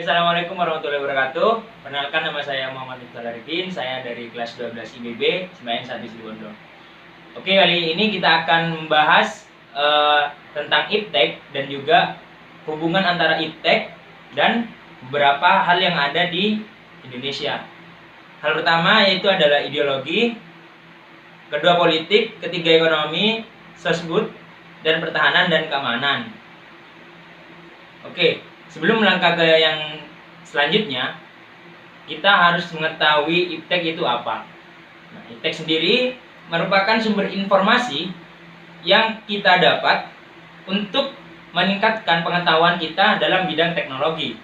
Assalamualaikum warahmatullahi wabarakatuh. Perkenalkan, nama saya Muhammad Miftah Arifin. Saya dari kelas 12 IBB, Sembayan 1 Situbondo. Oke, kali ini kita akan membahas tentang iptek dan juga hubungan antara iptek dan beberapa hal yang ada di Indonesia. Hal pertama yaitu adalah ideologi, kedua politik, ketiga ekonomi, sosbud, dan pertahanan dan keamanan. Oke, sebelum melangkah ke yang selanjutnya, kita harus mengetahui iptek itu apa. Nah, iptek sendiri merupakan sumber informasi yang kita dapat untuk meningkatkan pengetahuan kita dalam bidang teknologi.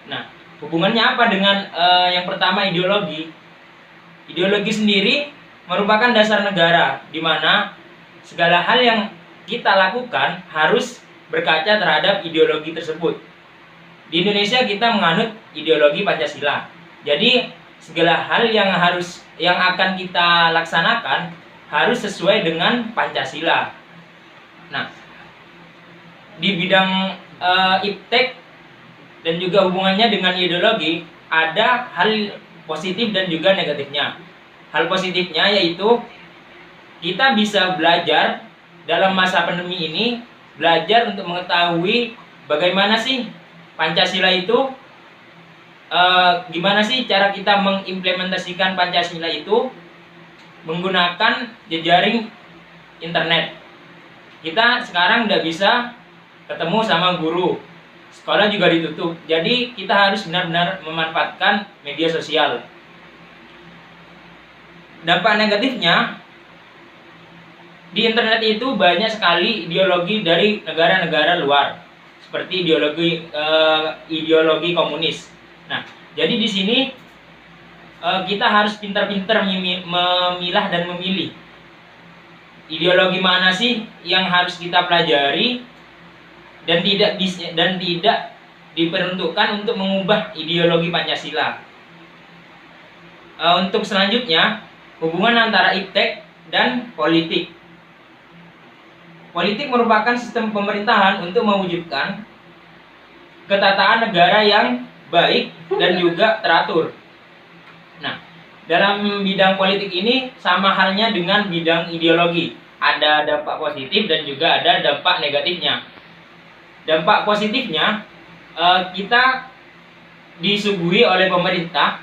Nah, hubungannya apa dengan yang pertama, ideologi? Ideologi sendiri merupakan dasar negara, di mana segala hal yang kita lakukan harus berkaca terhadap ideologi tersebut. Di Indonesia kita menganut ideologi Pancasila. Jadi segala hal yang akan kita laksanakan harus sesuai dengan Pancasila. Nah, di bidang iptek dan juga hubungannya dengan ideologi, ada hal positif dan juga negatifnya. Hal positifnya yaitu kita bisa belajar dalam masa pandemi ini, belajar untuk mengetahui bagaimana sih Pancasila itu, gimana sih cara kita mengimplementasikan Pancasila itu menggunakan jejaring internet. Kita sekarang udah bisa ketemu sama guru, sekolah juga ditutup, jadi kita harus benar-benar memanfaatkan media sosial. Dampak negatifnya, di internet itu banyak sekali ideologi dari negara-negara luar, seperti ideologi komunis. Nah, jadi di sini kita harus pintar-pintar memilah dan memilih ideologi mana sih yang harus kita pelajari dan tidak diperuntukkan untuk mengubah ideologi Pancasila. Untuk selanjutnya, hubungan antara iptek dan politik. Politik merupakan sistem pemerintahan untuk mewujudkan ketataan negara yang baik dan juga teratur. Nah, dalam bidang politik ini sama halnya dengan bidang ideologi. Ada dampak positif dan juga ada dampak negatifnya. Dampak positifnya, kita disuguhi oleh pemerintah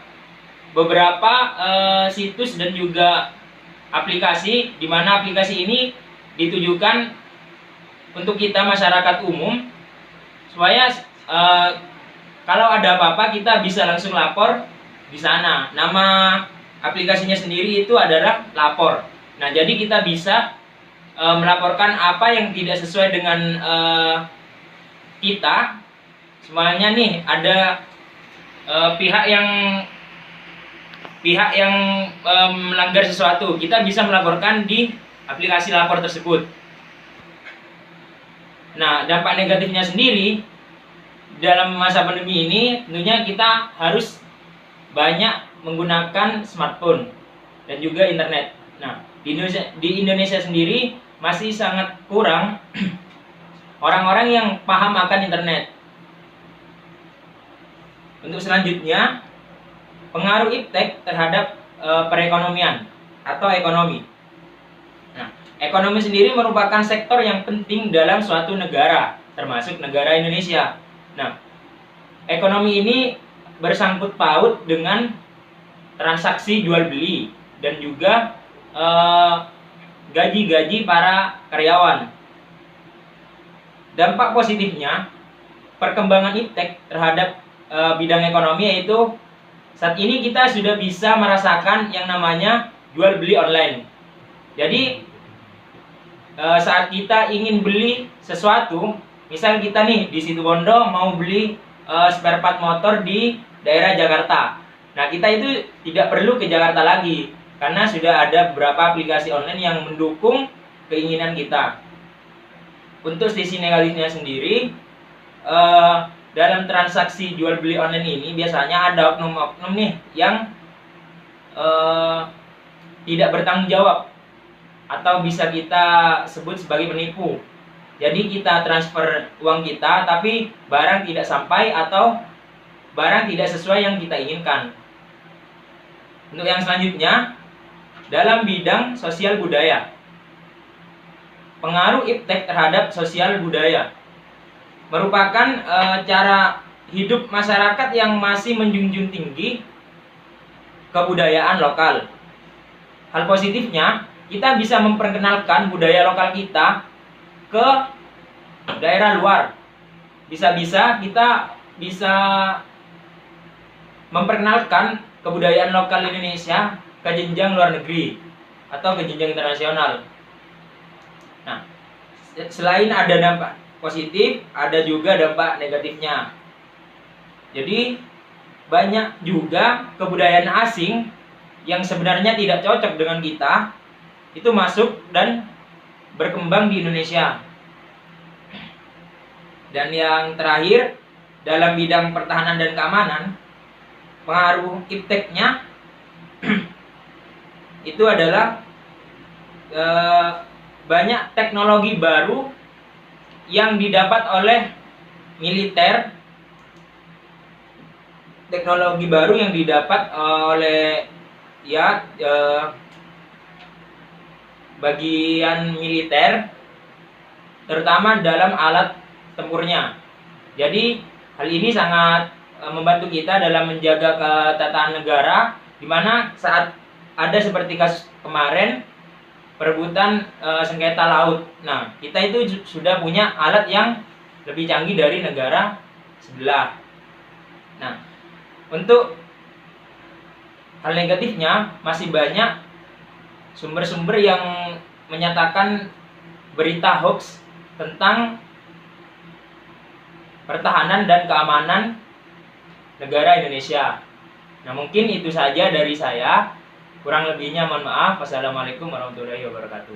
beberapa situs dan juga aplikasi, di mana aplikasi ini ditujukan untuk kita masyarakat umum, supaya kalau ada apa-apa kita bisa langsung lapor di sana. Nama aplikasinya sendiri itu adalah Lapor. Nah, jadi kita bisa melaporkan apa yang tidak sesuai dengan kita. Semuanya nih ada pihak yang melanggar sesuatu, kita bisa melaporkan di aplikasi Lapor tersebut. Nah, dampak negatifnya sendiri dalam masa pandemi ini, tentunya kita harus banyak menggunakan smartphone dan juga internet. Nah, di Indonesia sendiri masih sangat kurang orang-orang yang paham akan internet. Untuk selanjutnya, pengaruh iptek terhadap perekonomian atau ekonomi. Nah, ekonomi sendiri merupakan sektor yang penting dalam suatu negara, termasuk negara Indonesia. Nah, ekonomi ini bersangkut paut dengan transaksi jual beli dan juga gaji-gaji para karyawan. Dampak positifnya, perkembangan iptek terhadap bidang ekonomi yaitu saat ini kita sudah bisa merasakan yang namanya jual beli online. Jadi saat kita ingin beli sesuatu, misal kita nih di Situbondo mau beli spare part motor di daerah Jakarta. Nah, kita itu tidak perlu ke Jakarta lagi, karena sudah ada beberapa aplikasi online yang mendukung keinginan kita. Untuk sisi negatifnya sendiri, dalam transaksi jual beli online ini biasanya ada oknum-oknum nih yang tidak bertanggung jawab, atau bisa kita sebut sebagai penipu. Jadi kita transfer uang kita tapi barang tidak sampai, atau barang tidak sesuai yang kita inginkan. Untuk yang selanjutnya, dalam bidang sosial budaya. Pengaruh iptek terhadap sosial budaya merupakan cara hidup masyarakat yang masih menjunjung tinggi kebudayaan lokal. Hal positifnya, kita bisa memperkenalkan budaya lokal kita ke daerah luar. Bisa-bisa kita bisa memperkenalkan kebudayaan lokal Indonesia ke jenjang luar negeri atau ke jenjang internasional. Nah, selain ada dampak positif, ada juga dampak negatifnya. Jadi, banyak juga kebudayaan asing yang sebenarnya tidak cocok dengan kita, itu masuk dan berkembang di Indonesia. Dan yang terakhir, dalam bidang pertahanan dan keamanan, pengaruh ipteknya itu adalah banyak teknologi baru yang didapat oleh militer, teknologi baru yang didapat oleh bagian militer, terutama dalam alat tempurnya. Jadi hal ini sangat membantu kita dalam menjaga ketatanan negara, di mana saat ada seperti kasus kemarin perebutan sengketa laut. Nah, kita itu sudah punya alat yang lebih canggih dari negara sebelah. Nah, untuk hal negatifnya, masih banyak sumber-sumber yang menyatakan berita hoax tentang pertahanan dan keamanan negara Indonesia. Nah, mungkin itu saja dari saya. Kurang lebihnya mohon maaf. Wassalamualaikum warahmatullahi wabarakatuh.